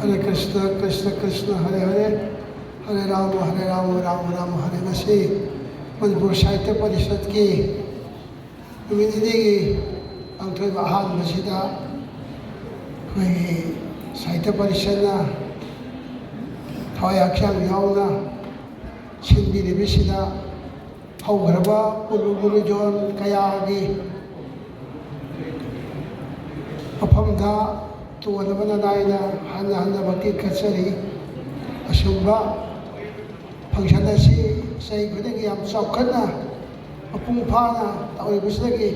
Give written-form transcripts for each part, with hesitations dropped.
Hare Krishna, Krishna Krishna, Hare Hare, Hare Rama, Rama Rama, Hare Nasi. Manipur Sahitya Parishad ki numinidigi ang thoiba ahanbasida ꯑꯩꯈꯣꯏꯒꯤ ꯁꯥꯍꯤꯇ꯭ꯌ ꯄꯔꯤꯁꯠꯅ ꯊꯋꯥꯏ ꯍꯛꯆꯥꯡ ꯌꯥꯎꯅ ꯁꯤꯟꯕꯤꯔꯤꯕꯁꯤꯗ ꯍꯧꯈ꯭ꯔꯕ ꯄꯨꯂꯨꯖꯣꯟ ꯀꯌꯥꯒꯤ ꯃꯐꯝꯗ ꯇꯣꯟꯅꯕ ꯅꯥꯏꯅ ꯍꯟꯅ ꯚꯛꯇꯤ ꯀꯠꯆꯔꯤ ꯑꯁꯨꯝꯕ ꯐꯪꯁꯟ ꯑꯁꯤ ꯆꯍꯤ ꯈꯨꯗꯤꯡꯒꯤ ꯌꯥꯝ ꯆꯥꯎꯈꯠꯅ ꯃꯄꯨꯡ ꯐꯥꯅ ꯇꯧꯔꯤꯕꯁꯤꯗꯒꯤ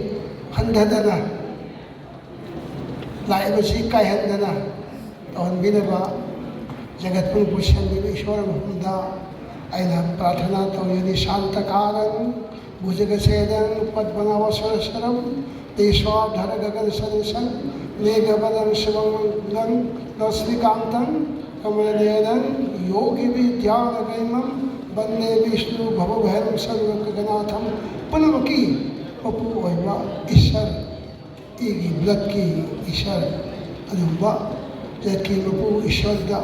ꯍꯟꯊꯗꯅ ꯂꯥꯛꯏꯕꯁꯤ ꯀꯥꯏꯍꯟꯗꯅ ꯇꯧꯍꯟꯕꯤꯅꯕ ꯖꯒꯠ ꯄꯨꯝꯕꯕꯨ ꯁꯦꯝꯕꯤꯕ ꯏꯁꯣꯔ ꯃꯐꯝꯗ ꯑꯩꯅ ꯄ꯭ꯔꯥꯊꯅꯥ ꯇꯧꯖꯔꯤ ꯁꯥꯟꯇꯀꯥꯔꯪ ꯚꯨꯖꯒꯁꯦꯅꯪ ꯄద్ꯃꯅꯥꯚꯁꯔꯁꯔꯝ ꯇꯦꯁ꯭ꯋꯥꯙꯔ ꯒꯒन सदृशं मेघवदनं शिवमंगलं लक्ष्मीकान्तं कमलनयनं योगी विद्यानगम्यं वन्दे विष्णु भवभैरवं सर्वगणाथं पुनमकी मपू ओइबा ईश्वर इगी ब्लड की ईश्वर अदुबा जगत मपू ईश्वरदा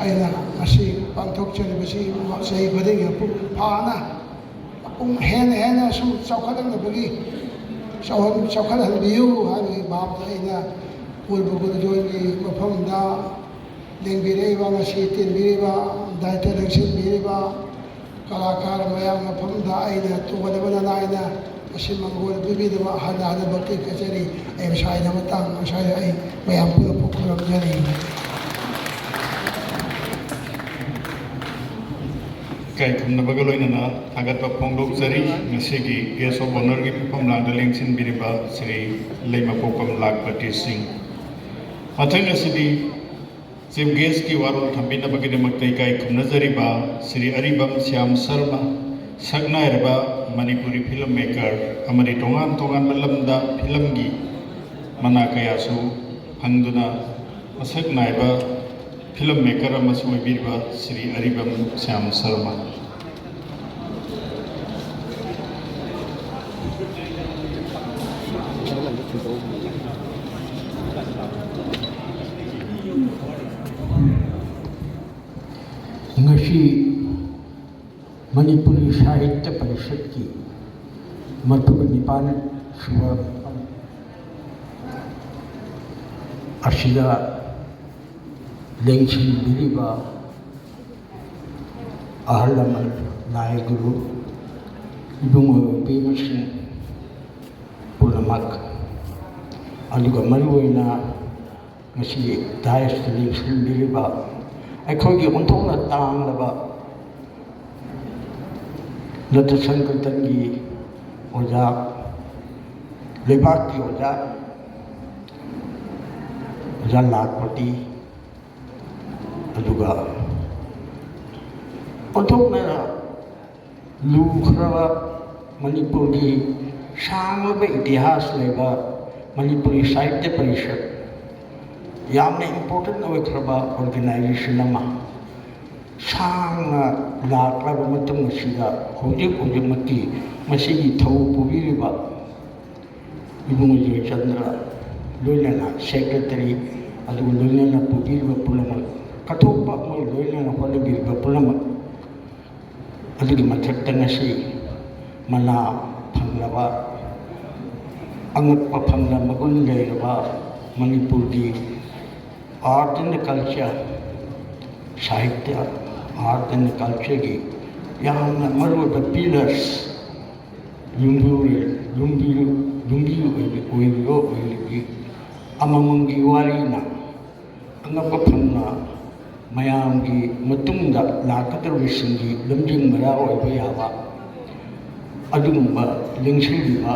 अना मसी पांथोक्चरिबसी चही खुदिंग मपू फाना हेन सूम चौखदनबगी चौखदहनबियु हाबी भावदा अना पूर्व गुरुजोनगी मफमदा लेंबिरेबा मसी तिनबिरेबा दायित्व लंसिनबिरेबा कलाकार मयाम मफमदा अना तोगदबना नायना मसी मंगोल बिबिदबा हन भक्ति कचरी अय सायदा मतंग साय अय मयाम पुल पुखुरमजरी kai khumnabaga loinana thagatpa phongdokjari ngasigi guest of honor gi phomlangda lengsin biriba Sri Leimapokam Lakpati Singh mathang asidi chief guest ki warol thambinabagi demaktai kai khumnajariba Sri Aribam Shyam Sharma saknairba Manipuri filmmaker amari tongan malamda film gi mana kayasu phangduna masaknaiba filmmaker amasu oibiriba Sri Aribam Shyam Sharma ngasi Manipuri Sahitya Parishad ki Martubanipan Suba Ashida Lengsin Biriba Ahalamal Nayaguru Ibungo Bimasin Pulamak Aluga Maruina Ngasi Dayas Lengsin Biriba ꯑꯩꯈꯣꯏꯒꯤ ꯑꯣꯟꯊꯣꯛꯅ ꯇꯥꯡꯂꯕ ꯂꯇ ꯁꯪꯀꯔꯇꯟꯒꯤ ꯑꯣꯖꯥ ꯂꯩꯕꯥꯛꯀꯤ ꯑꯣꯖꯥ ꯂꯥꯛꯄꯇꯤ ꯑꯗꯨꯒ ꯑꯣꯟꯊꯣꯛꯅ ꯂꯨꯈ꯭ꯔꯕ ꯃꯅꯤꯄꯨꯔꯒꯤ ꯁꯥꯡꯂꯕ ꯏꯇꯤꯍꯥꯁ ꯂꯩꯕ ꯃꯅꯤꯄꯨꯔꯤ ꯁꯥꯍꯤꯇ꯭ꯌ ꯄꯔꯤꯁꯠ यामने इम्पोर्टेंट अवैखरबा ऑर्गेनाइजेशन अमा सांगना लाक्लाब मतम मसिदा होजिक मकी मसिगी थौ पुबिरिबा इबुंग जयचंद्र लोइना सेक्रेटरी अदु लोइना पुबिरिबा पुलम कथोपा मो लोइना होलबिरिबा Pullum अदुगी मथक्ता ngasi mana phanglawa angakpa phangla magun leiraba manipur gi art and culture sahitya art and culture gi yamna maruba pillars lumbiru oibi amamangi warina angapa phamna mayam gi matungda lakadrusingi lumjing mara oiba yaba adumba lengsilba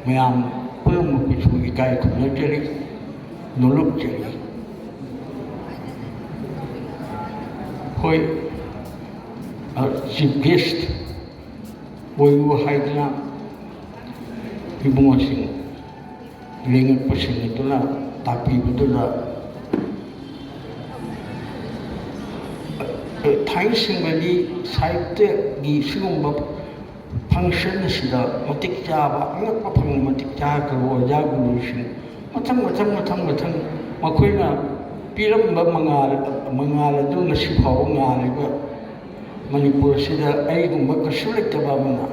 mayam pulmu pichu ikai khunajari nolok jari hoi chief guest oibu haidna ibungo sing lengat pasing itula tapi betula thai sing bali sahitya gi sigumba function sida matik jaba angakpa phang matik ja ka oja guru sing mathang makoina ꯄꯤꯔꯝꯕ ꯃꯉꯥꯜ ꯑꯗꯨ ꯉꯁꯤ ꯐꯥꯎꯕ ꯉꯥꯜꯂꯤꯕ ꯃꯅꯤꯄꯨꯔꯁꯤꯗ ꯑꯩꯒꯨꯝꯕ ꯀꯩꯁꯨ ꯂꯩꯇꯕ ꯑꯃꯅ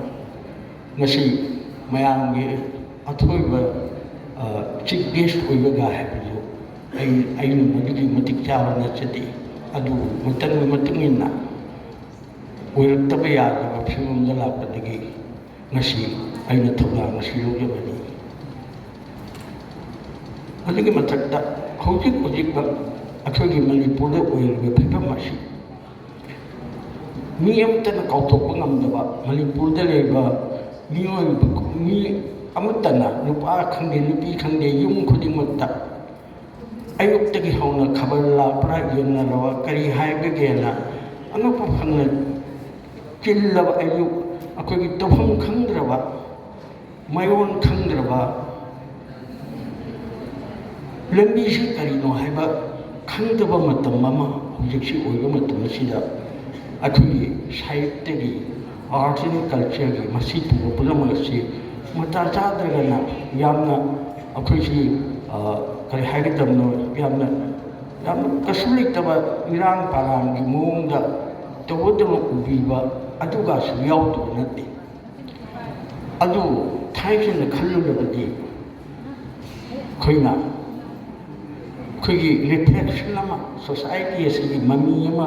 ꯉꯁꯤ ꯃꯌꯥꯝꯒꯤ ꯑꯊꯣꯏꯕ ꯆꯤꯞ ꯒꯦꯁ ꯑꯣꯏꯕꯒ ꯍꯥꯏꯕꯗꯨ ꯑꯩꯅ ꯃꯗꯨꯒꯤ ꯃꯇꯤꯛ ꯆꯥꯕ ꯅꯠꯆꯗꯦ ꯑꯗꯨ ꯃꯇꯝꯒꯤ ꯃꯇꯨꯡ ꯏꯟꯅ ꯑꯣꯏꯔꯛꯇꯕ ꯌꯥꯗꯕ ꯐꯤꯕꯝꯗ ꯂꯥꯛꯄꯗꯒꯤ ꯉꯁꯤ ꯑꯩꯅ ꯊꯧꯗꯥꯡ ꯑꯁꯤ ꯂꯧꯖꯕꯅꯤ ꯑꯗꯨꯒꯤ ꯃꯊꯛꯇ ꯍꯧꯖꯤꯛ ꯑꯩꯈꯣꯏꯒꯤ ꯃꯅꯤꯄꯨꯔꯗ ꯑꯣꯏꯔꯤꯕ ꯐꯤꯕꯝ ꯑꯁꯤ ꯃꯤ ꯑꯃꯠꯇꯅ ꯀꯥꯎꯊꯣꯛꯄ ꯉꯝꯗꯕ ꯃꯅꯤꯄꯨꯔꯗ ꯂꯩꯕ ꯃꯤ ꯑꯃꯠꯇꯅ ꯅꯨꯄꯥ ꯈꯪꯗꯦ ꯅꯨꯄꯤ ꯈꯪꯗꯦ ꯌꯨꯝ ꯈꯨꯗꯤꯡꯃꯛꯇ ꯑꯌꯨꯛꯇꯒꯤ ꯍꯧꯅ ꯈꯕꯔ ꯂꯥꯛꯄ꯭ꯔꯥ ꯌꯦꯡꯅꯔꯕ ꯀꯔꯤ ꯍꯥꯏꯕꯒꯦꯅ ꯑꯉꯛꯄ ꯐꯪꯅ ꯆꯤꯜꯂꯕ ꯑꯌꯨꯛ ꯑꯩꯈꯣꯏꯒꯤ ꯇꯧꯐꯝ ꯈꯪꯗ꯭ꯔꯕ ꯃꯌꯣꯟ ꯈꯪꯗ꯭ꯔꯕ ꯂꯝꯕꯤꯁꯤ ꯀꯔꯤꯅꯣ ꯍꯥꯏꯕ ꯈꯪꯗꯕ ꯃꯇꯝ ꯑꯃ ꯍꯧꯖꯤꯛꯁꯤ ꯑꯣꯏꯕ ꯃꯇꯝ ꯑꯁꯤꯗ ꯑꯩꯈꯣꯏꯒꯤ ꯁꯥꯍꯤꯇ꯭ꯌꯒꯤ ꯑꯥꯔꯠ ꯑꯦꯟ ꯀꯜꯆꯔꯒꯤ ꯃꯁꯤ ꯄꯨꯕ ꯄꯨꯝꯅꯃꯛ ꯑꯁꯤ ꯃꯇꯥ ꯆꯥꯗ꯭ꯔꯒꯅ ꯌꯥꯝꯅ ꯑꯩꯈꯣꯏꯁꯤ ꯀꯔꯤ ꯍꯥꯏꯒꯗꯕꯅꯣ ꯌꯥꯝꯅ ꯀꯩꯁꯨ ꯂꯩꯇꯕ ꯏꯔꯥꯡ ꯄꯔꯥꯡꯒꯤ ꯃꯑꯣꯡꯗ ꯇꯧꯕꯗꯃꯛ ꯎꯕꯤꯕ ꯑꯗꯨꯒꯁꯨ ꯌꯥꯎꯗꯕ ꯅꯠꯇꯦ ꯑꯗꯨ ꯊꯥꯏꯅ ꯈꯜꯂꯨꯔꯕꯗꯤ ꯑꯩꯈꯣꯏꯒꯤ ꯔꯤꯐ꯭ꯂꯦꯛꯁꯟ ꯑꯃ ꯁꯣꯁꯥꯏꯇꯤ ꯑꯁꯤꯒꯤ ꯃꯃꯤ ꯑꯃ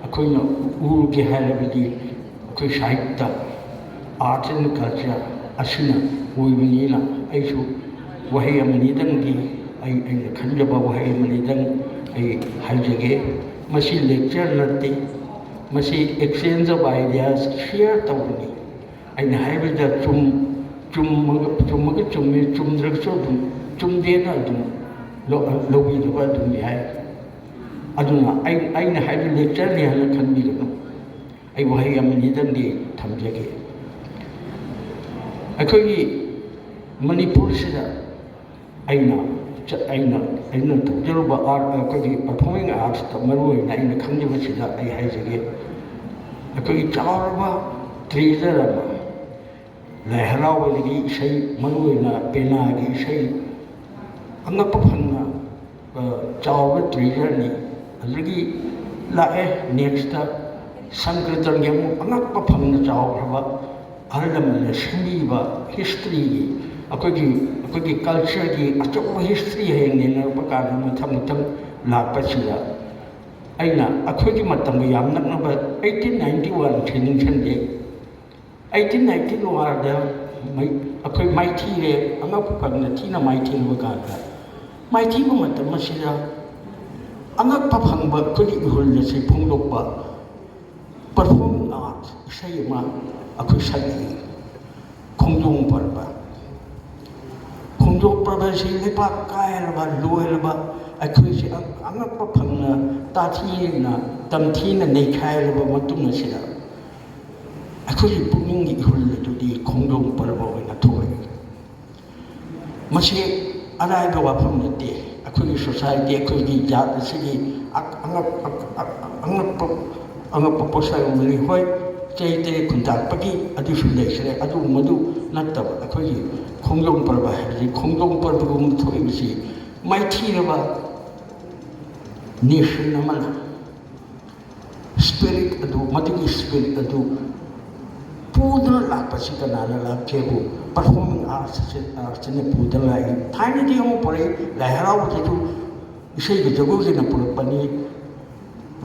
ꯑꯩꯈꯣꯏꯅ ꯎꯒꯦ ꯍꯥꯏꯔꯕꯗꯤ ꯑꯩꯈꯣꯏ ꯁꯥꯍꯤꯇ꯭ꯌ ꯑꯥꯔꯠ ꯑꯦꯟ ꯀꯜꯆꯔ ꯑꯁꯤꯅ ꯑꯣꯏꯕꯅꯤꯅ ꯑꯩꯁꯨ ꯋꯥꯍꯩ ꯑꯃꯅꯤꯗꯪꯒꯤ ꯑꯩꯅ ꯈꯟꯖꯕ ꯋꯥꯍꯩ ꯑꯃꯅꯤꯗꯪ ꯑꯩ ꯍꯥꯏꯖꯒꯦ ꯃꯁꯤ ꯂꯦꯛꯆꯔ ꯅꯠꯇꯦ ꯃꯁꯤ ꯑꯦꯛꯁꯆꯦꯟꯖ ꯑꯣꯐ ꯑꯥꯏꯗꯤꯌꯥꯁ ꯁꯤꯌꯔ ꯇꯧꯕꯅꯤ ꯑꯩꯅ ꯍꯥꯏꯕꯗ ꯆꯨꯝꯃꯒ ꯆꯨꯝꯃꯤ ꯆꯨꯝꯗ꯭ꯔꯒꯁꯨ ꯑꯗꯨꯝ ꯆꯨꯝꯗꯦꯅ ꯑꯗꯨꯝ ꯂꯧꯕꯤꯗꯕ ꯑꯗꯨꯝ ꯌꯥꯏ ꯑꯗꯨꯅ ꯑꯩꯅ ꯍꯥꯏꯕ ꯂꯦꯛꯆꯔꯅꯤ ꯍꯥꯏꯅ ꯈꯟꯕꯤꯒꯅꯨ ꯑꯩ ꯋꯥꯍꯩ ꯑꯃꯅꯤꯗꯪꯗꯤ ꯊꯝꯖꯒꯦ ꯑꯩꯈꯣꯏꯒꯤ ꯃꯅꯤꯄꯨꯔꯁꯤꯗ ꯑꯩꯅ ꯇꯧꯖꯔꯨꯕ ꯑꯩꯈꯣꯏꯒꯤ ꯄꯔꯐꯣꯔꯃꯤꯡ ꯑꯥꯔꯠꯁꯇ ꯃꯔꯨꯑꯣꯏꯅ ꯑꯩꯅ ꯈꯪꯖꯕꯁꯤꯗ ꯑꯩ ꯍꯥꯏꯖꯒꯦ ꯑꯩꯈꯣꯏꯒꯤ ꯆꯥꯎꯔꯕ ꯇ꯭ꯔꯦꯖꯔ ꯑꯃ ꯂꯥꯏ ꯍꯔꯥꯎꯕꯗꯒꯤ ꯏꯁꯩ ꯃꯔꯨꯑꯣꯏꯅ ꯄꯦꯅꯥꯒꯤ ꯏꯁꯩ ꯑꯉꯛꯄ ꯐꯪꯅ ꯆꯥꯎꯕ ꯇ꯭ꯔꯦꯖꯔꯅꯤ ꯑꯗꯨꯗꯒꯤ ꯂꯥꯛꯑꯦ ꯅꯦꯛꯁꯇ ꯁꯪꯀ꯭ꯔꯤꯇꯟꯒꯤ ꯑꯃꯨꯛ ꯑꯉꯛꯄ ꯐꯪꯅ ꯆꯥꯎꯈ꯭ꯔꯕ ꯑꯍꯜ ꯂꯃꯟꯅ ꯁꯦꯝꯕꯤꯕ ꯍꯤꯁꯇ꯭ꯔꯤꯒꯤ ꯑꯩꯈꯣꯏꯒꯤ ꯀꯜꯆꯔꯒꯤ ꯑꯆꯧꯕ ꯍꯤꯁꯇ꯭ꯔꯤ ꯍꯌꯦꯡ ꯅꯩꯅꯔꯛꯄ ꯀꯥꯟꯗ ꯃꯊꯪ ꯂꯥꯛꯄꯁꯤꯗ ꯑꯩꯅ ꯑꯩꯈꯣꯏꯒꯤ ꯃꯇꯝꯒ ꯌꯥꯝ ꯅꯛꯅꯕ 1891 ꯅꯤꯡꯁꯤꯡꯖꯦ 1891ꯗ ꯑꯩꯈꯣꯏ ꯃꯥꯏꯊꯤꯔꯦ ꯑꯉꯛꯄ ꯐꯪꯅ ꯊꯤꯅ ꯃꯥꯏꯊꯤꯕ ꯀꯥꯟꯗ ꯃꯥꯏꯊꯤꯕ ꯃꯇꯝ ꯑꯁꯤꯗ ꯑꯉꯛꯄ ꯐꯪꯕ ꯑꯩꯈꯣꯏꯒꯤ ꯏꯍꯨꯜ ꯑꯁꯤ ꯐꯣꯡꯗꯣꯛꯄ ꯄꯔꯐꯣꯔꯃꯤꯡ ꯑꯥꯔꯠ ꯏꯁꯩ ꯑꯃ ꯑꯩꯈꯣꯏ ꯁꯛꯏ ꯈꯣꯡꯖꯣꯝ ꯄꯔꯕ ꯈꯣꯡꯖꯣꯝ ꯄꯔꯕꯁꯤ ꯂꯩꯕꯥꯛ ꯀꯥꯏꯔꯕ ꯂꯣꯏꯔꯕ ꯑꯩꯈꯣꯏꯁꯤ ꯑꯉꯛꯄ ꯐꯪꯅ ꯇꯥꯊꯤꯅ ꯇꯝꯊꯤꯅ ꯅꯩꯈꯥꯏꯔꯕ ꯃꯇꯨꯡ ꯑꯁꯤꯗ ꯑꯩꯈꯣꯏꯒꯤ ꯄꯨꯛꯅꯤꯡꯒꯤ ꯏꯍꯨꯜ ꯑꯗꯨꯗꯤ ꯈꯣꯡꯖꯣꯝ ꯄꯔꯕ ꯑꯣꯏꯅ ꯊꯣꯛꯂꯛꯏ ꯃꯁꯤ ꯑꯔꯥꯏꯕ ꯋꯥꯐꯝ ꯅꯠꯇꯦ ꯑꯩꯈꯣꯏꯒꯤ ꯁꯣꯁꯥꯏꯇꯤ ꯑꯩꯈꯣꯏꯒꯤ ꯖꯥꯠ ꯑꯁꯤꯒꯤ ꯑꯉꯛꯄ ꯄꯣꯠꯁꯛ ꯑꯃꯅꯤ ꯍꯣꯏ ꯆꯩ ꯇꯔꯦꯠ ꯈꯨꯟꯇꯥꯛꯄꯒꯤ ꯑꯗꯨꯁꯨ ꯂꯩꯈ꯭ꯔꯦ ꯑꯗꯨꯕꯨ ꯃꯗꯨ ꯅꯠꯇꯕ ꯑꯩꯈꯣꯏꯒꯤ ꯈꯣꯡꯖꯣꯝ ꯄꯔꯕ ꯍꯥꯏꯕꯁꯤ ꯈꯣꯡꯖꯣꯝ ꯄꯔꯕꯒꯨꯝꯕ ꯊꯣꯛꯏꯕꯁꯤ ꯃꯥꯏꯊꯤꯔꯕ ꯅꯦꯁꯟ ꯑꯃꯅ ꯁ꯭ꯄꯤꯔꯤꯠ ꯑꯗꯨ ꯃꯗꯨꯒꯤ ꯁ꯭ꯄꯤꯔꯤꯠ ꯑꯗꯨ ꯄꯨꯗꯨꯅ ꯂꯥꯛꯄꯁꯤ ꯀꯅꯥꯅ ꯂꯥꯛꯀꯦꯕꯨ ꯄꯔꯐꯣꯔꯃꯤꯡ ꯑꯥꯔꯠꯁꯤꯅ ꯄꯨꯗꯨꯅ ꯂꯥꯛꯏ ꯊꯥꯏꯅꯗꯤ ꯑꯃꯨꯛ ꯄꯨꯔꯛꯏ ꯂꯥꯏ ꯍꯔꯥꯎꯕꯗꯁꯨ ꯏꯁꯩꯒꯤ ꯖꯒꯣꯏꯁꯤꯅ ꯄꯨꯔꯛꯄꯅꯤ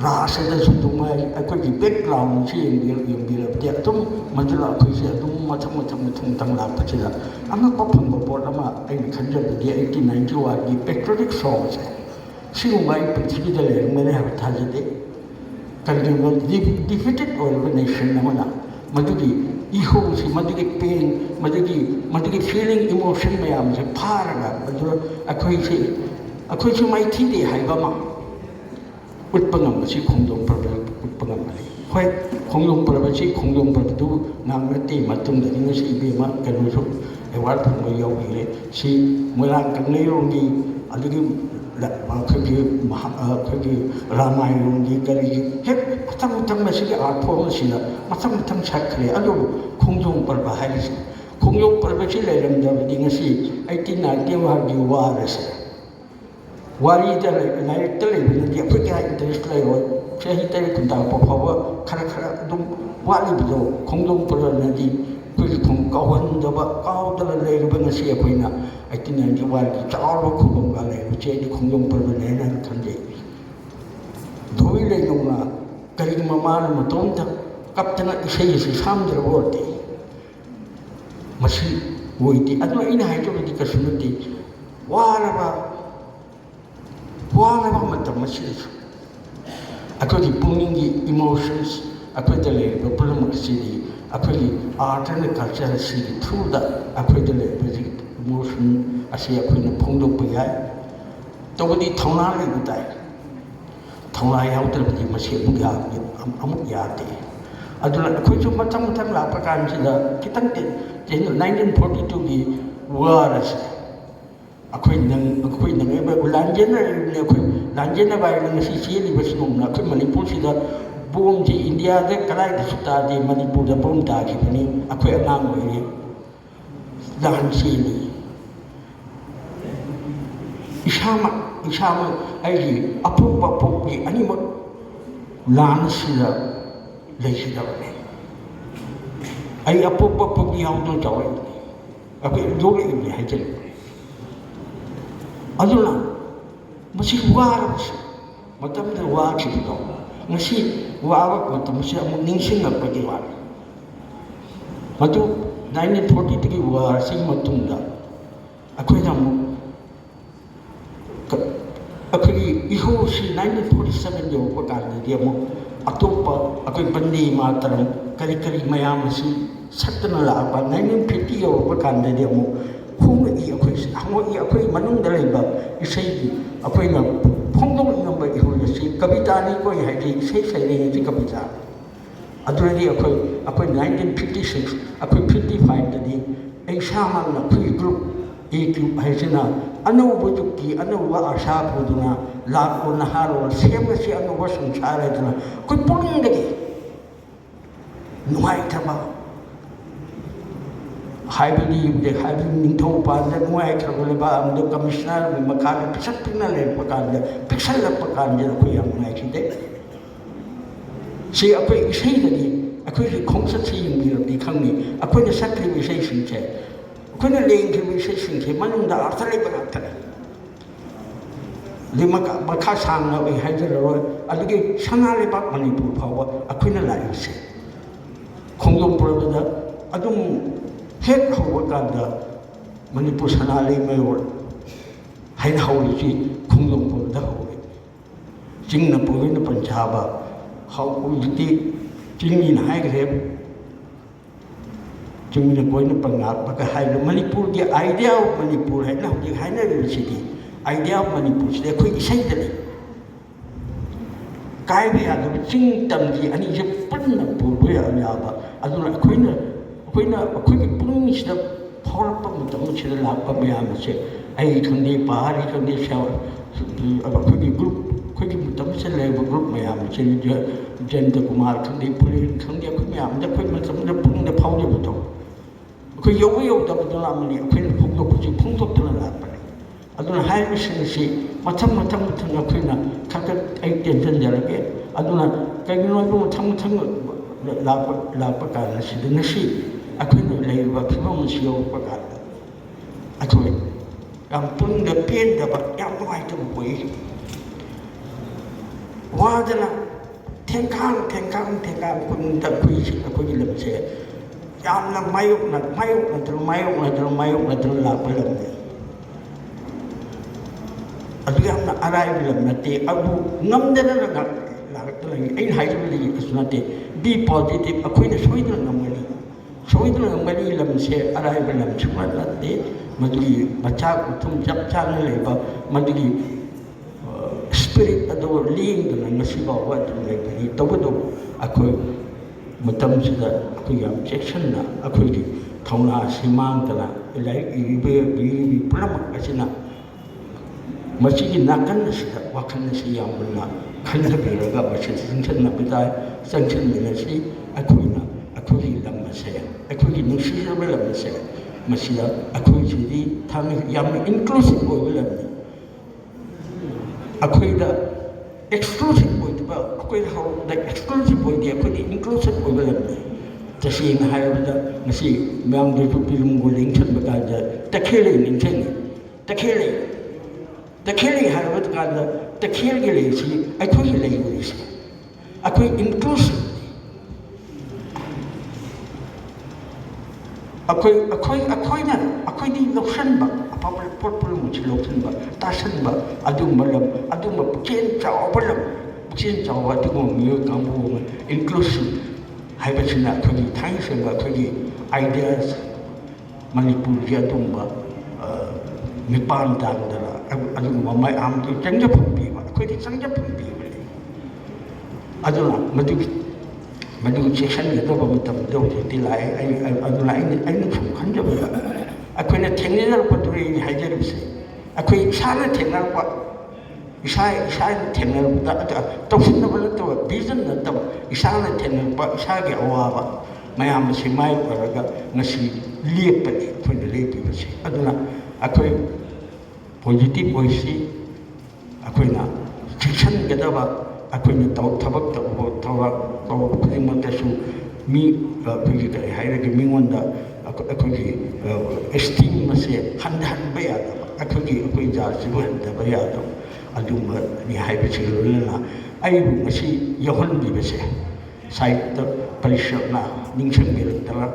ꯔꯥꯁꯗꯁꯨ ꯑꯗꯨꯃꯥꯏ ꯑꯩꯈꯣꯏꯒꯤ ꯕꯦꯛꯒ꯭ꯔꯥꯎꯟꯁꯤ ꯌꯦꯡꯕꯤꯔꯕꯗꯤ ꯑꯗꯨꯝ ꯃꯗꯨꯅ ꯑꯩꯈꯣꯏꯁꯦ ꯑꯗꯨꯝ ꯃꯊꯪ ꯂꯥꯛꯄꯁꯤꯗ ꯑꯉꯛꯄ ꯐꯪꯕ ꯄꯣꯠ ꯑꯃ ꯑꯩꯅ ꯈꯟꯖꯕꯗꯤ 1891ꯒꯤ ꯄꯦꯇ꯭ꯔꯣꯇꯤꯛ ꯁꯣꯡꯁꯦ ꯁꯤꯒꯨꯝꯕ ꯑꯩ ꯄ꯭ꯔꯤꯊꯤꯕꯤꯗ ꯂꯩꯔꯝꯒꯅꯤ ꯍꯥꯏꯕ ꯊꯥꯖꯗꯦ ꯀꯔꯤꯒꯨꯝꯕ ꯗꯤꯐꯤꯇꯦꯠ ꯑꯣꯏꯔꯕ ꯅꯦꯁꯟ ꯑꯃꯅ ꯃꯗꯨꯒꯤ ꯏꯍꯧꯁꯤ ꯃꯗꯨꯒꯤ ꯄꯦꯟ ꯃꯗꯨꯒꯤ ꯐꯤꯂꯤꯡ ꯏꯃꯣꯁꯟ ꯃꯌꯥꯝꯁꯦ ꯐꯥꯔꯒ ꯑꯗꯨꯒ ꯑꯩꯈꯣꯏꯁꯨ ꯃꯥꯏꯊꯤꯗꯦ ꯍꯥꯏꯕ ꯑꯃ ꯎꯠꯄ ꯉꯝꯕꯁꯤ ꯈꯣꯡꯖꯣꯝ ꯄꯔꯕ ꯎꯠꯄ ꯉꯝꯕꯅꯤ ꯍꯣꯏ ꯈꯣꯡꯖꯣꯝ ꯄꯔꯕꯁꯤ ꯈꯣꯡꯖꯣꯝ ꯄꯔꯕꯗꯨ ꯉꯥꯡ ꯅꯠꯇꯦ ꯃꯇꯨꯡꯗꯗꯤ ꯉꯁꯤ ꯏꯕꯦꯝꯃ ꯀꯩꯅꯣꯁꯨ ꯑꯦꯋꯥꯔꯗ ꯐꯪꯕ ꯌꯥꯎꯕꯤꯔꯦ ꯁꯤ ꯃꯣꯏꯔꯥꯡ ꯀꯪꯂꯩꯔꯣꯡꯒꯤ ꯑꯗꯨꯒꯤ ꯑꯩꯈꯣꯏꯒꯤ ꯔꯥꯃꯥꯌꯟꯒꯤ ꯀꯔꯤꯒꯤ ꯍꯦꯛ ꯃꯊꯪ ꯃꯁꯤꯒꯤ ꯑꯥꯔꯠ ꯐꯣꯔꯝ ꯑꯁꯤꯗ ꯃꯊꯪ ꯁꯛꯈ꯭ꯔꯦ ꯑꯗꯨꯕꯨ ꯈꯣꯡꯖꯣꯝ ꯄꯔꯕ ꯍꯥꯏꯔꯤꯁꯤ ꯈꯣꯡꯖꯣꯝ ꯄꯔꯕꯁꯤ ꯂꯩꯔꯝꯗꯕꯗꯤ ꯉꯁꯤ 1891ꯒꯤ ꯋꯥꯔ ꯑꯁꯦ ꯋꯥꯔꯤꯗ ꯂꯥꯏꯔꯤꯛꯇ ꯂꯩꯕꯅꯗꯤ ꯑꯩꯈꯣꯏ ꯀꯌꯥ ꯏꯟꯇꯔꯦꯁ ꯂꯩꯔꯣꯏ ꯆꯍꯤ 8 ꯀꯨꯟꯇꯥꯛꯄ ꯐꯥꯎꯕ ꯈꯔ ꯑꯗꯨꯝ ꯋꯥꯠꯂꯤꯕꯗꯣ ꯈꯣꯡꯖꯣꯝ ꯄꯔꯕꯅꯗꯤ ꯑꯩꯈꯣꯏꯒꯤ ꯀꯥꯎꯍꯟꯗꯕ ꯀꯥꯎꯗꯅ ꯂꯩꯔꯤꯕ ꯉꯁꯤ ꯑꯩꯈꯣꯏꯅ 1891ꯒꯤ ꯆꯥꯎꯔꯕ ꯈꯨꯕꯝꯒ ꯂꯩꯔꯤꯕꯁꯦ ꯑꯩꯗꯤ ꯈꯣꯡꯖꯣꯝ ꯄꯔꯕꯅꯦꯅ ꯈꯟꯖꯩ ꯙꯣꯏ ꯂꯩꯅꯧꯅ ꯀꯔꯤꯒꯨꯝꯕ ꯃꯥꯅ ꯃꯇꯣꯝꯇ ꯀꯞꯇꯅ ꯏꯁꯩ ꯑꯁꯤ ꯁꯥꯝꯗ꯭ꯔꯕ ꯑꯣꯏꯔꯗꯤ ꯃꯁꯤ ꯑꯣꯏꯗꯦ ꯑꯗꯨꯅ ꯑꯩꯅ ꯍꯥꯏꯖꯕꯗꯤ ꯀꯩꯁꯨ ꯅꯠꯇꯦ ꯋꯥꯔꯕ ꯃꯇꯝ ꯑꯁꯤꯗꯁꯨ ꯑꯩꯈꯣꯏꯒꯤ ꯄꯨꯛꯅꯤꯡꯒꯤ ꯏꯃꯣꯁꯟꯁ ꯑꯩꯈꯣꯏꯗ ꯂꯩꯔꯤꯕ ꯄꯨꯝꯅꯃꯛ ꯑꯁꯤꯗꯤ ꯑꯩꯈꯣꯏꯒꯤ ꯑꯥꯔꯠ ꯑꯦꯟ ꯀꯜꯆꯔ ꯑꯁꯤꯒꯤ ꯊ꯭ꯔꯨꯗ ꯑꯩꯈꯣꯏꯗ ꯂꯩꯔꯤꯕ ꯏꯃꯣꯁꯟ ꯑꯁꯤ ꯑꯩꯈꯣꯏꯅ ꯐꯣꯡꯗꯣꯛꯄ ꯌꯥꯏ ꯇꯧꯕꯗꯤ ꯊꯧꯅꯥ ꯂꯩꯕ ꯇꯥꯏ ꯊꯧꯅꯥ ꯌꯥꯎꯗ꯭ꯔꯕꯗꯤ ꯃꯁꯤ ꯑꯃꯨꯛ ꯌꯥꯗꯦ ꯑꯗꯨꯅ ꯑꯩꯈꯣꯏꯁꯨ ꯃꯊꯪ ꯂꯥꯛꯄ ꯀꯥꯟꯁꯤꯗ ꯈꯤꯇꯪ 1942ꯒꯤ ꯋꯥꯔ ꯑꯁꯤ ꯑꯩꯈꯣꯏ ꯅꯪꯉꯤꯕ ꯂꯥꯟꯖꯦꯟꯅꯔꯤꯕꯅꯤ ꯑꯩꯈꯣꯏ ꯂꯥꯟꯖꯦꯟꯅꯕ ꯍꯥꯏꯅ ꯉꯁꯤ ꯆꯦꯜꯂꯤꯕꯁꯤꯒꯨꯝꯅ ꯑꯩꯈꯣ ꯃꯅꯤꯄꯨꯔꯁꯤꯗ ꯕꯣꯝꯁꯤ ꯏꯟꯗꯤꯌꯥꯗ ꯀꯗꯥꯏꯗꯁꯨ ꯇꯥꯗꯦ ꯃꯅꯤꯄꯨꯔꯗ ꯕꯣꯝ ꯇꯥꯈꯤꯕꯅꯤ ꯑꯩꯈꯣꯏ ꯑꯉꯥꯡ ꯑꯣꯏꯔꯤ ꯂꯥꯟ ꯆꯦꯜꯂꯤ ꯏꯁꯥꯃꯛ ꯑꯩꯒꯤ ꯑꯄꯣꯛꯄꯤ ꯑꯅꯤꯃꯛ ꯂꯥꯟ ꯑꯁꯤꯗ ꯂꯩꯈꯤꯗꯕꯅꯤ ꯑꯩ ꯑꯄꯣꯛꯄꯤ ꯌꯥꯎꯗꯨꯅ ꯆꯥꯎꯔꯛꯏꯕꯅꯤ ꯑꯩꯈꯣꯏ ꯌꯣꯛꯂꯛꯏꯕꯅꯤ ꯍꯥꯏꯖꯔꯤꯕꯅꯤ ꯑꯗꯨꯅ ꯃꯁꯤ ꯋꯥꯔꯕꯁꯤ ꯃꯇꯝꯗ ꯋꯥꯈꯤꯕꯗꯣ ꯉꯁꯤ ꯋꯥꯕ ꯃꯇꯝꯁꯤ ꯑꯃꯨꯛ ꯅꯤꯡꯁꯤꯡꯉꯛꯄꯒꯤ ꯋꯥꯅꯤ ꯃꯗꯨ 1942ꯒꯤ ꯋꯥꯔꯁꯤꯒꯤ ꯃꯇꯨꯡꯗ ꯑꯩꯈꯣꯏꯅ ꯑꯃꯨꯛ ꯑꯩꯈꯣꯏꯒꯤ ꯏꯍꯧꯁꯤ 1947 ꯌꯧꯔꯛꯄ ꯀꯥꯟꯗꯗꯤ ꯑꯃꯨꯛ ꯑꯇꯣꯞꯄ ꯑꯩꯈꯣꯏ ꯕꯟꯗꯦ ꯃꯥꯇꯔꯝ ꯀꯔꯤ ꯃꯌꯥꯝ ꯑꯁꯤ ꯁꯛꯇꯅ ꯂꯥꯛꯄ 1950 ꯌꯧꯔꯛꯄ ꯀꯥꯟꯗꯗꯤ ꯑꯃꯨꯛ ꯍꯣꯡꯉꯛꯏ ꯑꯩꯈꯣꯏ ꯃꯅꯨꯡꯗ ꯂꯩꯕ ꯏꯁꯩꯒꯤ ꯑꯩꯈꯣꯏꯅ ꯐꯣꯡꯗꯣꯛꯅꯤꯡꯉꯝꯕ ꯏꯍꯨꯜ ꯑꯁꯤ ꯀꯕꯤꯇꯥꯅꯤ ꯀꯣꯏ ꯍꯥꯏꯗꯤ ꯏꯁꯩ ꯁꯩꯔꯦꯡ ꯑꯁꯤ ꯀꯕꯤꯇꯥ ꯑꯗꯨꯗꯤ ꯑꯩꯈꯣꯏ 1956 ꯑꯩꯈꯣꯏ 55ꯗꯗꯤ ꯑꯩ ꯏꯁꯥꯃꯛꯅ ꯑꯩꯈꯣꯏꯒꯤ ꯒ꯭ꯔꯨꯞ A-Group ꯍꯥꯏꯁꯤꯅ ꯑꯅꯧꯕ ꯌꯨꯒꯀꯤ ꯑꯅꯧꯕ ꯑꯁꯥ ꯄꯨꯗꯨꯅ ꯂꯥꯛꯄ ꯅꯍꯥꯔꯣꯜ ꯁꯦꯝꯕꯁꯤ ꯑꯅꯧꯕ ꯁꯪꯁꯥꯔ ꯍꯥꯏꯗꯨꯅ ꯑꯩꯈꯣꯏ ꯄꯨꯛꯅꯤꯡꯗꯒꯤ ꯅꯨꯡꯉꯥꯏꯇꯕ ꯍꯥꯏꯕꯗꯤ ꯅꯤꯡꯊꯧ ꯄꯥꯟꯗ ꯅꯨꯡꯉꯥꯏꯈ꯭ꯔꯕ ꯂꯩꯕꯥꯛ ꯑꯃꯗ ꯀꯃꯤꯁꯅꯔꯒꯤ ꯃꯈꯥꯗ ꯄꯤꯛꯁꯛ ꯂꯩꯔꯛꯄ ꯀꯥꯟꯗ ꯄꯤꯛꯁꯜꯂꯛꯄ ꯀꯥꯟꯁꯤꯗ ꯑꯩꯈꯣꯏ ꯌꯥꯝ ꯅꯨꯡꯉꯥꯏꯈꯤꯗꯦ ꯁꯤ ꯑꯩꯈꯣꯏ ꯏꯁꯩꯗꯗꯤ ꯑꯩꯈꯣꯏꯒꯤ ꯈꯣꯡꯆꯠꯁꯤ ꯌꯦꯡꯕꯤꯔꯕꯗꯤ ꯈꯪꯅꯤ ꯑꯩꯈꯣꯏꯅ ꯁꯛꯈ꯭ꯔꯤꯕ ꯏꯁꯩꯁꯤꯡꯁꯦ ꯑꯩꯈꯣꯏꯅ ꯂꯦꯡꯈꯤꯕ ꯏꯁꯩꯁꯤꯡꯁꯦ ꯃꯅꯨꯡꯗ ꯑꯥꯔꯊ ꯂꯩꯕ ꯉꯥꯛꯇꯅꯤ ꯑꯗꯩ ꯃꯈꯥ ꯁꯥꯡꯅ ꯑꯩ ꯍꯥꯏꯖꯔꯔꯣꯏ ꯑꯗꯨꯒꯤ ꯁꯅꯥ ꯂꯩꯕꯥꯛ ꯃꯅꯤꯄꯨꯔ ꯐꯥꯎꯕ ꯑꯩꯈꯣꯏꯅ ꯂꯥꯛꯏꯁꯦ ꯈꯣꯡꯖꯣꯝ ꯄꯔꯕꯗ ꯑꯗꯨꯝ ꯍꯦꯛ ꯍꯧꯕ ꯀꯥꯟꯗ ꯃꯅꯤꯄꯨꯔ ꯁꯅꯥ ꯂꯩꯃꯥꯌꯣꯜ ꯍꯥꯏꯅ ꯍꯧꯔꯤꯁꯤ ꯈꯣꯡꯖꯣꯝ ꯄꯔꯕꯗ ꯍꯧꯔꯤ ꯆꯤꯡꯅ ꯄꯣꯏꯅ ꯄꯟꯖꯥꯕ ꯍꯧꯖꯤꯛꯇꯤ ꯆꯤꯡꯃꯤꯅ ꯍꯥꯏꯈ꯭ꯔꯦ ꯆꯤꯡꯃꯤꯅ ꯄꯣꯏꯅ ꯄꯟꯉꯥꯛꯄꯒ ꯍꯥꯏꯕ ꯃꯅꯤꯄꯨꯔꯒꯤ ꯑꯥꯏꯗꯤꯌꯥ ꯑꯣꯐ ꯃꯅꯤꯄꯨꯔ ꯍꯥꯏꯅ ꯍꯧꯖꯤꯛ ꯍꯥꯏꯅꯔꯤꯕꯁꯤꯗꯤ ꯑꯥꯏꯗꯤꯌꯥ ꯑꯣꯐ ꯃꯅꯤꯄꯨꯔꯁꯤꯗꯤ ꯑꯩꯈꯣꯏ ꯏꯁꯩꯗꯅꯤ ꯀꯥꯏꯕ ꯌꯥꯗꯕ ꯆꯤꯡ ꯇꯝꯒꯤ ꯑꯅꯤꯁꯦ ꯄꯨꯟꯅ ꯄꯨꯕ ꯌꯥꯕ ꯑꯗꯨꯅ ꯑꯩꯈꯣꯏꯒꯤ ꯄꯨꯛꯅꯤꯡꯁꯤꯗ ꯐꯥꯎꯔꯛꯄ ꯃꯇꯝ ꯑꯁꯤꯗ ꯂꯥꯛꯄ ꯃꯌꯥꯝ ꯑꯁꯦ ꯑꯩ ꯈꯪꯗꯦ ꯄꯍꯥꯔꯤ ꯈꯪꯗꯦ ꯑꯩꯈꯣꯏꯒꯤ ꯒ꯭ꯔꯨꯞ ꯑꯩꯈꯣꯏꯒꯤ ꯃꯇꯝꯁꯤꯗ ꯂꯩꯔꯤꯕ ꯒ꯭ꯔꯨꯞ ꯃꯌꯥꯝ ꯑꯁꯤ ꯖꯌꯟꯇ ꯀꯨꯃꯥꯔ ꯈꯪꯗꯦ ꯄꯨꯂꯦꯟ ꯈꯪꯗꯦ ꯑꯩꯈꯣꯏ ꯃꯌꯥꯝꯗ ꯑꯩꯈꯣꯏ ꯃꯇꯝꯗ ꯄꯨꯛꯅꯤꯡꯗ ꯐꯥꯎꯖꯕꯗꯣ ꯑꯩꯈꯣꯏ ꯌꯧꯗꯕꯗꯨꯅ ꯑꯃꯅꯤ ꯑꯩꯈꯣꯏꯅ ꯐꯣꯡꯗꯣꯛꯇꯨꯅ ꯂꯥꯛꯄꯅꯤ ꯑꯗꯨꯅ ꯍꯥꯏꯔꯤꯕꯁꯤꯡ ꯑꯁꯤ ꯃꯊꯪ ꯑꯩꯈꯣꯏꯅ ꯈꯔ ꯑꯩ ꯇꯦꯟꯁꯤꯟꯖꯔꯒꯦ ꯑꯗꯨꯅ ꯀꯩꯒꯤꯅꯣ ꯍꯥꯏꯕ ꯃꯊꯪ ꯂꯥꯛꯄ ꯀꯥꯟꯗ ꯁꯤꯗ ꯉꯁꯤ ꯑꯩꯈꯣꯏꯅ ꯂꯩꯔꯤꯕ ꯐꯤꯕꯝ ꯑꯁꯤ ꯌꯧꯔꯛꯄ ꯀꯥꯟꯗ ꯑꯩꯈꯣꯏ ꯌꯥꯝ ꯄꯨꯛꯅꯤꯡꯗ ꯄꯦꯟꯗꯕ ꯌꯥꯝ ꯅꯨꯡꯉꯥꯏꯇꯕ ꯄꯣꯛꯏ ꯋꯥꯗꯅ ꯊꯦꯡꯈꯥꯡ ꯄꯨꯛꯅꯤꯡꯗ ꯑꯩꯈꯣꯏꯒꯤ ꯂꯝꯁꯦ ꯌꯥꯝꯅ ꯃꯥꯌꯣꯛꯅꯗꯨꯅ ꯂꯥꯛꯄ ꯂꯝꯅꯤ ꯑꯗꯨ ꯌꯥꯝꯅ ꯑꯔꯥꯏꯕ ꯂꯝ ꯅꯠꯇꯦ ꯑꯗꯨ ꯉꯝꯗꯅ ꯂꯥꯛꯇꯅ ꯑꯩꯅ ꯍꯥꯏꯖꯕꯗꯒꯤꯁꯨ ꯅꯠꯇꯦ ꯕꯤ ꯄꯣꯖꯤꯇꯤꯚ ꯑꯩꯈꯣꯏꯅ ꯁꯣꯏꯗꯅ ꯉꯝꯒꯅꯤ ꯂꯝꯁꯦ ꯑꯔꯥꯏꯕ ꯂꯝ ꯁꯨꯡꯅꯠ ꯅꯠꯇꯦ ꯃꯗꯨꯒꯤ ꯃꯆꯥꯛ ꯃꯊꯨꯝ ꯆꯞ ꯆꯥꯅ ꯂꯩꯕ ꯃꯗꯨꯒꯤ ꯁ꯭ꯄꯤꯔꯤꯠ ꯑꯗꯨ ꯂꯦꯡꯗꯅ ꯉꯁꯤ ꯐꯥꯎꯕ ꯑꯗꯨꯝ ꯂꯩꯕꯅꯤ ꯇꯧꯕꯇꯕꯨ ꯑꯩꯈꯣꯏ ꯃꯇꯝꯁꯤꯗ ꯑꯩꯈꯣꯏ ꯌꯥꯝ ꯆꯦꯛꯁꯤꯟꯅ ꯑꯩꯈꯣꯏꯒꯤ ꯊꯧꯅꯥ ꯑꯁꯤ ꯃꯥꯡꯗꯅ ꯂꯥꯏꯔꯤꯛ ꯏꯔꯤꯕꯤ ꯄꯨꯝꯅꯃꯛ ꯑꯁꯤꯅ ꯃꯁꯤꯒꯤ ꯅꯥꯀꯟ ꯑꯁꯤꯗ ꯋꯥꯈꯜ ꯑꯁꯤ ꯌꯥꯝ ꯃꯨꯟꯅ ꯈꯟꯊꯕꯤꯔꯒ ꯃꯁꯤꯗ ꯆꯪꯁꯤꯟꯃꯤꯟꯅꯁꯤ ꯑꯩꯈꯣꯏꯅ ꯑꯩꯈꯣꯏꯒꯤ ꯂꯝ ꯑꯁꯦ ꯑꯩꯈꯣꯏꯒꯤ ꯅꯨꯡꯁꯤꯖꯕ ꯂꯝ ꯑꯁꯦ ꯃꯁꯤꯗ ꯑꯩꯈꯣꯏꯁꯤꯗꯤ ꯌꯥꯝꯅ ꯏꯟꯀ꯭ꯂꯨꯁꯤቭ ꯑꯣꯏꯕ ꯂꯝꯅꯤ ꯑꯩꯈꯣꯏꯗ exclusive ꯑꯣꯏꯗꯕ ꯑꯩꯈꯣꯏꯗ ꯍꯧꯔꯛꯄꯗ exclusive ꯑꯣꯏꯗꯦ ꯑꯩꯈꯣꯏꯗꯤ inclusive ꯑꯣꯏꯒꯗꯕꯅꯤ तसेंग नसी मैम फिल्म लिंसन तखेले निंसेंगे तखेले तखेले तखेल की लेसी अखोई लेसे अखोई इंक्लूसिव अखोई अखोई अखोईना अखोईदी लौसनबा अफाबल पोटपुल मुछि लौसनबा तासनबा अदुमलम अदुम पुचेन चावबलम पुचेन चाव अदुम मियो कांबु इंक्लूसिव हाइबसिना अखोई थाई सेंबा अखोई आइडियास मणिपुर अदुम्बा निपान दांदरा अदुम्बा मै आमदु चंगजफम पीबा अखोई चंगजफम पीबा अदुना मधु सेशन गदब मतम दौजति लाए अदुना अइन सुम खंजबदा अखोइना थेंगनरपदुरे हाइजरबसे अखोई इसाना थेंगनरपा इसा थेंगनरपदा तौसिनबा नतबा विजन नतबा इसाना थेंगनरपा इसागे अवाबा मयाम से माय परगा ngasi लेपनि अखोइना लेपिबसे अदुना अखोई पॉजिटिव ओइसी अखोइना सेशन गदबा अखोइना थबक खुदिमतसु मी अखोइगी करै हाइरगे मिंगोंदा अखोइगी एस्टीम से हंदहनबा यादबा अखोइगी अखोइ जासिबु हंदबा यादब अदुम नि हाइबसे लोलना आइबु ngasi यहनबिबसे साहित्य परिषदना निंगसंगिरतला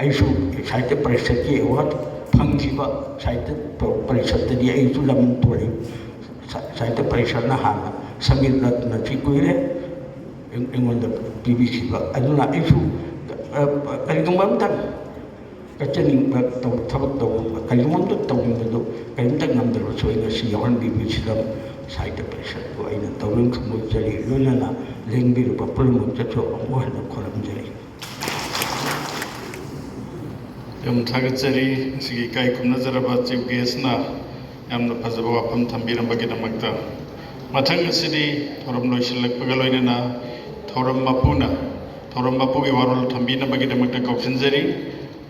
आइसु साहित्य परिषद की अवार्ड फंगिबा साहित्य परिषददि आइसु लम तोरि साहित्य परिषदना हाना संगीत रत्न चिकुइरे इंगोंदा पीबीसीबा अदुना आइसु कलिगमंतन कचनिंग थबक तो कलिगमंत तौनिंगदो कलिमतक नंदरो सोइना सी यहन बीबीसीदम साहित्य परिषद को आइना तौरम खमुजरी लोनना लेंबिरुबा पुलमुक चचो अमोहन खोलमजरी यम थागचरी सिगी काय खुमनजरबा चीफ गेस्ट ना यमना फजबा वाफम थंबिरमबगिदमक्ता मथंग सिदी थोरम लोइसिलकपगा लोइनना थोरम मपुगी वारोल थंबिनबगिदमक्ता कौशनजरी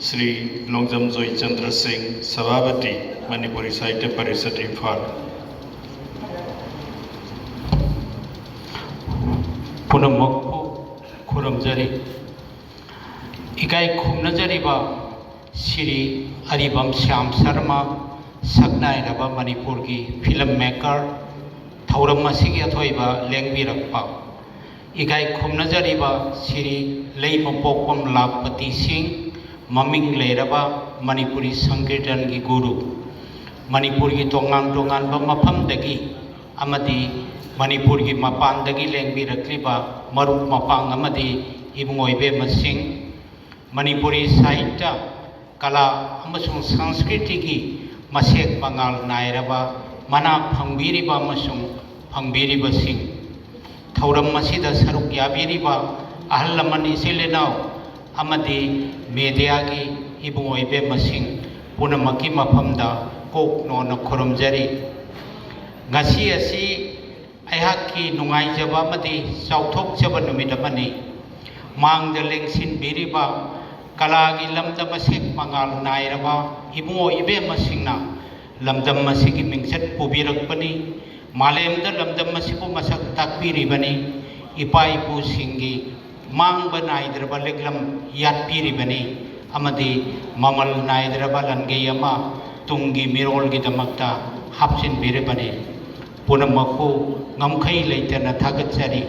श्री लोंगजम जोयचंद्र सिंह सभापति मणिपुरी साहित्य परिषद इम्फाल पुनमक्पु खुरमजरी इकाई खुमनजरीबा श्री अरिबम श्याम शर्मा सकनाइरबा मणिपुर की फिल्म मेकर थौरम मसिगी अथोइबा लेंबिरक्पा इकाई खुमनजरीबा श्री लेमपोकम लाखपति सिंह ममिंग लेरबा मणिपुरी संकीर्तन की गुरु मणिपुर की तोंगान मफमदगी अमदी मणिपुर की मपानदगी लेंबिरक्लिबा मरुप मपांग अमदी इबुंगोइबे मसिंग मणिपुरी साहित्य कला अमसुंग संस्कृति की मसेक पंगाल नायरबा मना फंगबीरिबा अमसुंग फंगबीरिबा सिंह थौरम मसीदा सरुक याबीरिबा अहल लमन इसिलेनाव अमदी मीडिया की इबुंगोइबे मसिंग पुनमकी मफमदा कोक नोन खुरमजरी ngasi asi aihaki nungaijaba amadi chauthokjaba numit amani mangda lengsin biriba kalagi lamdam masik mangal nairaba ibungo ibe masingna lamdam masigi mingset pubirakpani malemda lamdam masibu masak takpiribani ipai pu singi mangba naidraba leglam yatpiribani amadi mamal naidraba langeyama tungi mirol gidamakta hapsin biribani पुनमको ngमखै लेतना थागचरी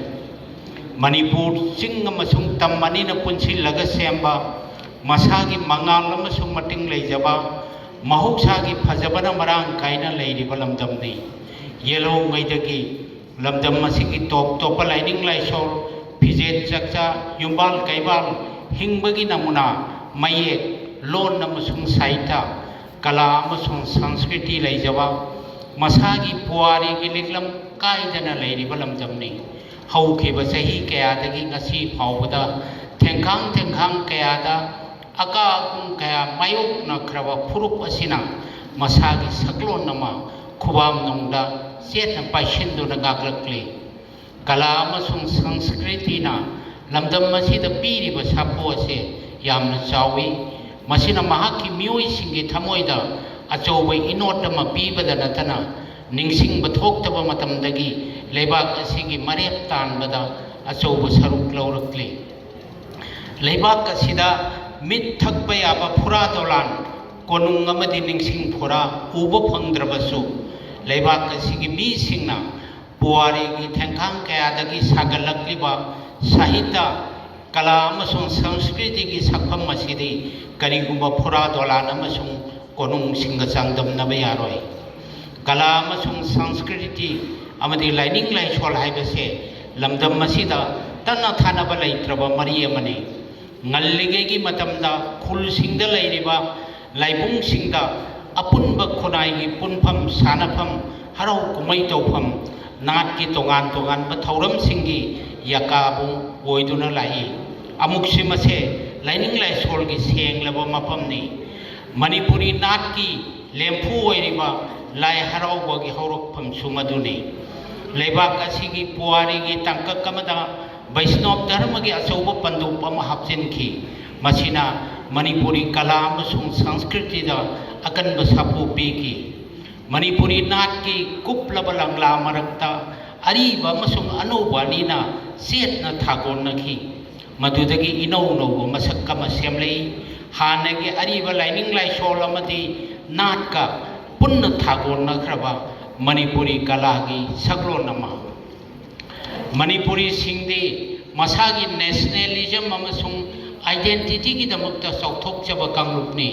मणिपुर चिंग अमसुंग तमनिन पुनसिलग सेंबा मसागी मंगाल अमसुंग मटिंग लेजबा महौसागी फजबना मरांग कायना लेरिबा लमदमनी येलो ngैदगी लमदम मसिगी टॉप टॉप लाइनिंग लाइसोर फिजेत चक्चा युम्बाल कैबाल हिंगबगी नमुना मये लोन अमसुंग साहित्य कला अमसुंग संस्कृति लेजबा मसागी पुआरी की लिखलम कायदना लेरिबा लमदमनी हौखिबा सही कयादगी ngasi फावबदा थेंखांग कयादा अका अकुं कया मायोक नख्रबा फुरुप असिना मसागी सकलोन नमा खुबाम नोंगदा सेतना पाइसिनदुना गाग्लक्ले कला अमसुंग संस्कृतिना लमदम मसिदा पीरिबा सापो असे यामना चावी मसिना महाकी मियोई सिंगी थमोइदा अचौब इनोट पीबद नतना ꯅꯤꯡꯁꯤꯡꯕ ꯊꯣꯛꯇꯕ ꯃꯇꯝꯗꯒꯤ ꯂꯩꯕꯥꯛ ꯑꯁꯤꯒꯤ ꯃꯔꯦꯞ ꯇꯥꯟꯕꯗ ꯑꯆꯧꯕ ꯁꯔꯨꯛ ꯂꯧꯔꯛꯂꯤ꯫ ꯂꯩꯕꯥꯛ ꯑꯁꯤꯗ ꯃꯤꯠ ꯊꯛꯄ ꯌꯥꯕ ꯐꯨꯔꯥ ꯗꯣꯂꯥꯟ ꯀꯣꯅꯨꯡ ꯑꯃꯗꯤ ꯅꯤꯡꯁꯤꯡ ꯐꯨꯔꯥ ꯎꯕ ꯐꯪꯗ꯭ꯔꯕꯁꯨ ꯂꯩꯕꯥꯛ ꯑꯁꯤꯒꯤ ꯃꯤꯁꯤꯡꯅ ꯄꯨꯋꯥꯔꯤꯒꯤ ꯊꯦꯡꯈꯥꯡ ꯀꯌꯥꯗꯒꯤ ꯁꯥꯒꯠꯂꯛꯂꯤꯕ ꯁꯥꯍꯤꯇ꯭ꯌ ꯀꯂꯥ ꯑꯃꯁꯨꯡ ꯁꯪꯁꯀ꯭ꯔꯤꯇꯤꯒꯤ ꯁꯛꯐꯝ ꯑꯁꯤꯗꯤ ꯀꯔꯤꯒꯨꯝꯕ ꯐꯨꯔꯥ ꯗꯣꯂꯥꯟ ꯑꯃꯁꯨꯡ ꯀꯣꯅꯨꯡꯁꯤꯡꯒ ꯆꯥꯡꯗꯝꯅꯕ ꯌꯥꯔꯣꯏ꯫ ꯀꯂꯥ ꯑꯃꯁꯨꯡ ꯁꯪꯁꯀ꯭ꯔꯤꯇꯤ ꯑꯃꯗꯤ ꯂꯥꯏꯅꯤꯡ ꯂꯥꯏꯁꯣꯜ ꯍꯥꯏꯕꯁꯦ ꯂꯝꯗꯝ ꯑꯁꯤꯗ ꯇꯠꯅ ꯊꯥꯅꯕ ꯂꯩꯇ꯭ꯔꯕ ꯃꯔꯤ ꯑꯃꯅꯤ꯫ ꯉꯜꯂꯤꯉꯩꯒꯤ ꯃꯇꯝꯗ ꯈꯨꯜꯁꯤꯡꯗ ꯂꯩꯔꯤꯕ ꯂꯥꯏꯕꯨꯡꯁꯤꯡꯗ ꯑꯄꯨꯟꯕ ꯈꯨꯟꯅꯥꯏꯒꯤ ꯄꯨꯟꯐꯝ ꯁꯥꯟꯅꯐꯝ ꯍꯔꯥꯎ ꯀꯨꯝꯍꯩ ꯇꯧꯐꯝ ꯅꯥꯠꯀꯤ ꯇꯣꯉꯥꯟ ꯇꯣꯉꯥꯟꯕ ꯊꯧꯔꯝꯁꯤꯡꯒꯤ ꯌꯥꯀꯥꯕꯨ ꯑꯣꯏꯗꯨꯅ ꯂꯥꯛꯏ꯫ ꯑꯃꯨꯛꯁꯤ ꯃꯁꯦ ꯂꯥꯏꯅꯤꯡ ꯂꯥꯏꯁꯣꯜꯒꯤ ꯁꯦꯡꯂꯕ ꯃꯐꯝꯅꯤ꯫ ꯃꯅꯤꯄꯨꯔꯤ ꯅꯥꯠꯀꯤ ꯂꯦꯝꯐꯨ ꯑꯣꯏꯔꯤꯕ ꯂꯥꯏ ꯍꯔꯥꯎꯕꯒꯤ ꯍꯧꯔꯛꯐꯝꯁꯨ ꯃꯗꯨꯅꯤ꯫ ꯂꯩꯕꯥꯛ ꯑꯁꯤꯒꯤ ꯄꯨꯋꯥꯔꯤꯒꯤ ꯇꯥꯡꯀꯛ ꯑꯃꯗ ꯕꯩꯁꯅꯣꯞ ꯙꯔꯃꯒꯤ ꯑꯆꯧꯕ ꯄꯟꯗꯨꯞ ꯑꯃ ꯍꯥꯞꯆꯤꯟꯈꯤ꯫ ꯃꯁꯤꯅ ꯃꯅꯤꯄꯨꯔꯤ ꯀꯂꯥ ꯑꯃꯁꯨꯡ ꯁꯪꯁꯀ꯭ꯔꯤꯇꯤꯗ ꯑꯀꯟꯕ ꯁꯥꯐꯨ ꯄꯤꯈꯤ꯫ ꯃꯅꯤꯄꯨꯔꯤ ꯅꯥꯠꯀꯤ ꯀꯨꯞꯂꯕ ꯂꯪꯂꯥ ꯃꯔꯛꯇ ꯑꯔꯤꯕ ꯑꯃꯁꯨꯡ ꯑꯅꯧꯕ ꯑꯅꯤꯅ ꯆꯦꯠꯅ ꯊꯥꯒꯣꯟꯅꯈꯤ꯫ ꯃꯗꯨꯗꯒꯤ ꯏꯅꯧ ꯅꯧꯕ ꯃꯁꯛ ꯑꯃ ꯁꯦꯝꯂꯛꯏ꯫ ꯍꯥꯟꯅꯒꯤ ꯑꯔꯤꯕ ꯂꯥꯏꯅꯤꯡ ꯂꯥꯏꯁꯣꯜ ꯑꯃꯗꯤ ꯅꯥꯠꯀ ꯄꯨꯟꯅ ꯊꯥꯒꯣꯟꯅꯈ꯭ꯔꯕ ꯃꯅꯤꯄꯨꯔꯤ ꯀꯂꯥꯒꯤ ꯁꯛꯂꯣꯟ ꯑꯃ꯫ ꯃꯅꯤꯄꯨꯔꯤꯁꯤꯡꯗꯤ ꯃꯁꯥꯒꯤ ꯅꯦꯁꯅꯦꯂꯤꯖꯝ ꯑꯃꯁꯨꯡ ꯑꯥꯏꯗꯦꯟꯇꯤꯇꯤꯒꯤꯗꯃꯛꯇ ꯆꯥꯎꯊꯣꯛꯆꯕ ꯀꯥꯡꯂꯨꯞꯅꯤ꯫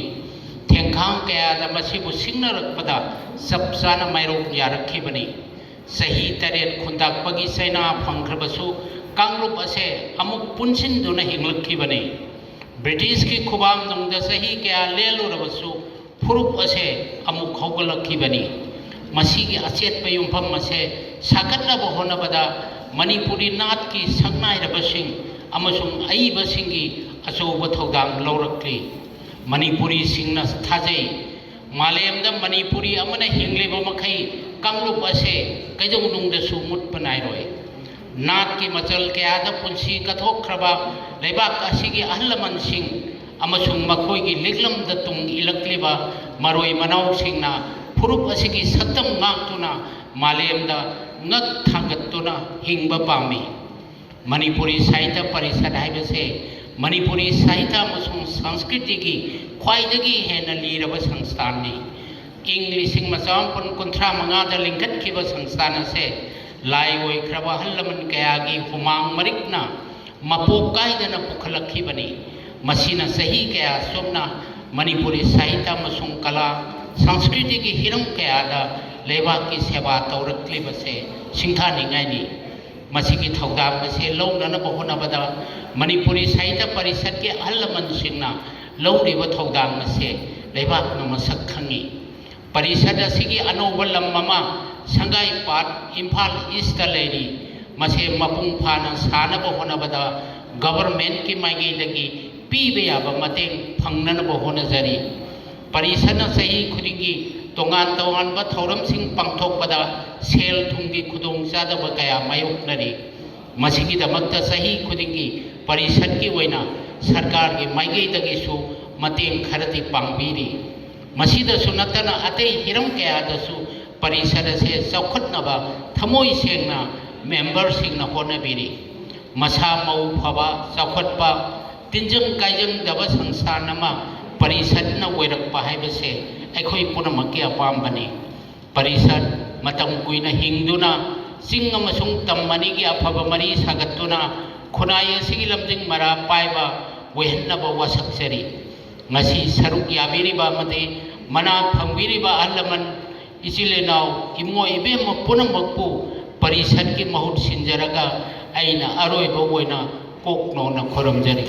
ꯊꯦꯡꯈꯥꯡ ꯀꯌꯥꯗ ꯃꯁꯤꯕꯨ ꯁꯤꯡꯅꯔꯛꯄꯗ ꯆꯞ ꯆꯥꯅ ꯃꯥꯌꯣꯛ ꯌꯥꯔꯛꯈꯤꯕꯅꯤ꯫ ꯆꯍꯤ 7 ꯈꯨꯟꯇꯥꯛꯄꯒꯤ ꯆꯩꯅꯥ ꯐꯪꯈ꯭ꯔꯕꯁꯨ ꯀꯥꯡꯂꯨꯞ ꯑꯁꯦ ꯑꯃꯨꯛ ꯄꯨꯟꯁꯤꯟꯗꯨꯅ ꯍꯤꯡꯂꯛꯈꯤꯕꯅꯤ꯫ ꯕ꯭ꯔꯤꯇꯤꯁꯀꯤ ꯈꯨꯠꯕꯥꯝꯅꯨꯡꯗ ꯆꯍꯤ ꯀꯌꯥ ꯂꯦꯜꯂꯨꯔꯕꯁꯨ ꯐꯨꯔꯨꯞ ꯑꯁꯦ ꯑꯃꯨꯛ ꯍꯧꯒꯠꯂꯛꯈꯤꯕꯅꯤ꯫ ꯃꯁꯤꯒꯤ ꯑꯆꯦꯠꯄ ꯌꯨꯝꯐꯝ ꯑꯁꯦ ꯁꯥꯒꯠꯅꯕ ꯍꯣꯠꯅꯕꯗ ꯃꯅꯤꯄꯨꯔꯤ ꯅꯥꯠꯀꯤ ꯁꯛꯅꯥꯏꯔꯕꯁꯤꯡ ꯑꯃꯁꯨꯡ ꯑꯏꯕꯁꯤꯡꯒꯤ ꯑꯆꯧꯕ ꯊꯧꯗꯥꯡ ꯂꯧꯔꯛꯂꯤ꯫ ꯃꯅꯤꯄꯨꯔꯤꯁꯤꯡꯅ ꯊꯥꯖꯩ ꯃꯥꯂꯦꯝꯗ ꯃꯅꯤꯄꯨꯔꯤ ꯑꯃꯅ ꯍꯤꯡꯂꯤꯕ ꯃꯈꯩ ꯀꯥꯡꯂꯨꯞ ꯑꯁꯦ ꯀꯩꯗꯧꯅꯨꯡꯗꯁꯨ ꯃꯨꯠꯄ ꯅꯥꯏꯔꯣꯏ꯫ ꯅꯥꯠꯀꯤ ꯃꯆꯜ ꯀꯌꯥꯗ ꯄꯨꯟꯁꯤ ꯀꯠꯊꯣꯛꯈ꯭ꯔꯕ ꯂꯩꯕꯥꯛ ꯑꯁꯤꯒꯤ ꯑꯍꯜ ꯂꯃꯟꯁꯤꯡ ꯑꯃꯁꯨꯡ ꯃꯈꯣꯏꯒꯤ ꯂꯤꯛꯂꯝꯗ ꯇꯨꯡ ꯏꯜꯂꯛꯂꯤꯕ ꯃꯔꯣꯏ ꯃꯅꯥꯎꯁꯤꯡꯅ ꯐꯨꯔꯨꯞ ꯑꯁꯤꯒꯤ ꯁꯛꯇꯝ ꯉꯥꯛꯇꯨꯅ ꯃꯥꯂꯦꯝꯗ ꯉꯛ ꯊꯥꯡꯒꯠꯇꯨꯅ ꯍꯤꯡꯕ ꯄꯥꯝꯃꯤ꯫ ꯃꯅꯤꯄꯨꯔꯤ ꯁꯥꯍꯤꯇ꯭ꯌ ꯄꯔꯤꯁꯠ ꯍꯥꯏꯕꯁꯦ ꯃꯅꯤꯄꯨꯔꯤ ꯁꯥꯍꯤꯇ꯭ꯌ ꯑꯃꯁꯨꯡ ꯁꯪꯁꯀ꯭ꯔꯤꯇꯤꯒꯤ ꯈ꯭ꯋꯥꯏꯗꯒꯤ ꯍꯦꯟꯅ ꯂꯤꯔꯕ ꯁꯪꯁꯊꯥꯟꯅꯤ꯫ ꯏꯪ 1935ꯗ ꯂꯤꯡꯈꯠꯈꯤꯕ ꯁꯪꯁꯊꯥꯟ ꯑꯁꯦ ꯂꯥꯏ ꯑꯣꯏꯈ꯭ꯔꯕ ꯑꯍꯜ ꯂꯃꯟ ꯀꯌꯥꯒꯤ ꯍꯨꯃꯥꯡ ꯃꯔꯤꯛꯅ ꯃꯄꯣꯛ ꯀꯥꯏꯗꯅ ꯄꯨꯈꯠꯂꯛꯈꯤꯕꯅꯤ꯫ ꯃꯁꯤꯅ ꯆꯍꯤ ꯀꯌꯥ ꯆꯨꯞꯅ ꯃꯅꯤꯄꯨꯔꯤ ꯁꯥꯍꯤꯇ꯭ꯌ ꯑꯃꯁꯨꯡ ꯀꯂꯥ ꯁꯪꯁꯀ꯭ꯔꯤꯇꯤꯒꯤ ꯍꯤꯔꯝ ꯀꯌꯥꯗ ꯂꯩꯕꯥꯛꯀꯤ ꯁꯦꯕꯥ ꯇꯧꯔꯛꯂꯤꯕꯁꯦ ꯁꯤꯡꯊꯥꯅꯤꯡꯉꯥꯏꯅꯤ꯫ ꯃꯁꯤꯒꯤ ꯊꯧꯗꯥꯡ ꯑꯁꯤ ꯂꯧꯅꯅꯕ ꯍꯣꯠꯅꯕꯗ ꯃꯅꯤꯄꯨꯔꯤ ꯁꯥꯍꯤꯇ꯭ꯌ ꯄꯔꯤꯁꯠꯀꯤ ꯑꯍꯜ ꯂꯃꯟꯁꯤꯡꯅ ꯂꯧꯔꯤꯕ ꯊꯧꯗꯥꯡ ꯑꯁꯤ ꯂꯩꯕꯥꯛꯅ ꯃꯁꯛ ꯈꯪꯉꯤ꯫ ꯄꯔꯤꯁꯠ ꯑꯁꯤꯒꯤ ꯑꯅꯧꯕ ꯂꯝ ꯑꯃ ꯁꯪꯒꯥꯏꯄꯥꯠ ꯏꯝꯐꯥꯜ ꯏꯁꯇ ꯂꯩꯔꯤ꯫ ꯃꯁꯤ ꯃꯄꯨꯡ ꯐꯥꯅ ꯁꯥꯅꯕ ꯍꯣꯠꯅꯕꯗ ꯒꯕꯔꯃꯦꯟꯠꯀꯤ ꯃꯥꯏꯀꯩꯗꯒꯤ ꯄꯤꯕ ꯌꯥꯕ ꯃꯇꯦꯡ ꯐꯪꯅꯅꯕ ꯍꯣꯠꯅꯖꯔꯤ꯫ ꯄꯔꯤꯁꯠꯅ ꯆꯍꯤ ꯈꯨꯗꯤꯡꯒꯤ ꯇꯣꯉꯥꯟ ꯇꯣꯉꯥꯟꯕ ꯊꯧꯔꯝꯁꯤꯡ ꯄꯥꯡꯊꯣꯛꯄꯗ ꯁꯦꯜ ꯊꯨꯝꯒꯤ ꯈꯨꯗꯣꯡꯆꯥꯗꯕ ꯀꯌꯥ ꯃꯥꯌꯣꯛꯅꯔꯤ꯫ ꯃꯁꯤꯒꯤꯗꯃꯛꯇ ꯆꯍꯤ ꯈꯨꯗꯤꯡꯒꯤ ꯄꯔꯤꯁꯠꯀꯤ ꯑꯣꯏꯅ ꯁꯔꯀꯥꯔꯒꯤ ꯃꯥꯏꯀꯩꯗꯒꯤꯁꯨ ꯃꯇꯦꯡ ꯈꯔꯗꯤ ꯄꯥꯡꯕꯤꯔꯤ꯫ ꯃꯁꯤꯗꯁꯨ नत्तना अतई हिरम कयादसु परिषद से चौखटनबा थमोई सेंगना मेंबर सिंगना होनबिरी मसा मौ फबा चौखटपा तिंजंग कायजंग दब संस्थान अमा परिषद न वैरकपा हाइबसे अखोई पुनमकी अपामबनी परिषद मतम कुइना हिंगदुना चिंग अमसुंग तम्मनिगी अफब मरी सागतुना खुनाय सिगी लमजिंग मरा पाइबा वेहन्नबा वसक्सरी ngasi saruk yabiriba mate mana phangiriba ahalaman isilenaw imo ibem punamakpu parisad ki mahut sinjaraga aina aroiba oina kokno na khoramjari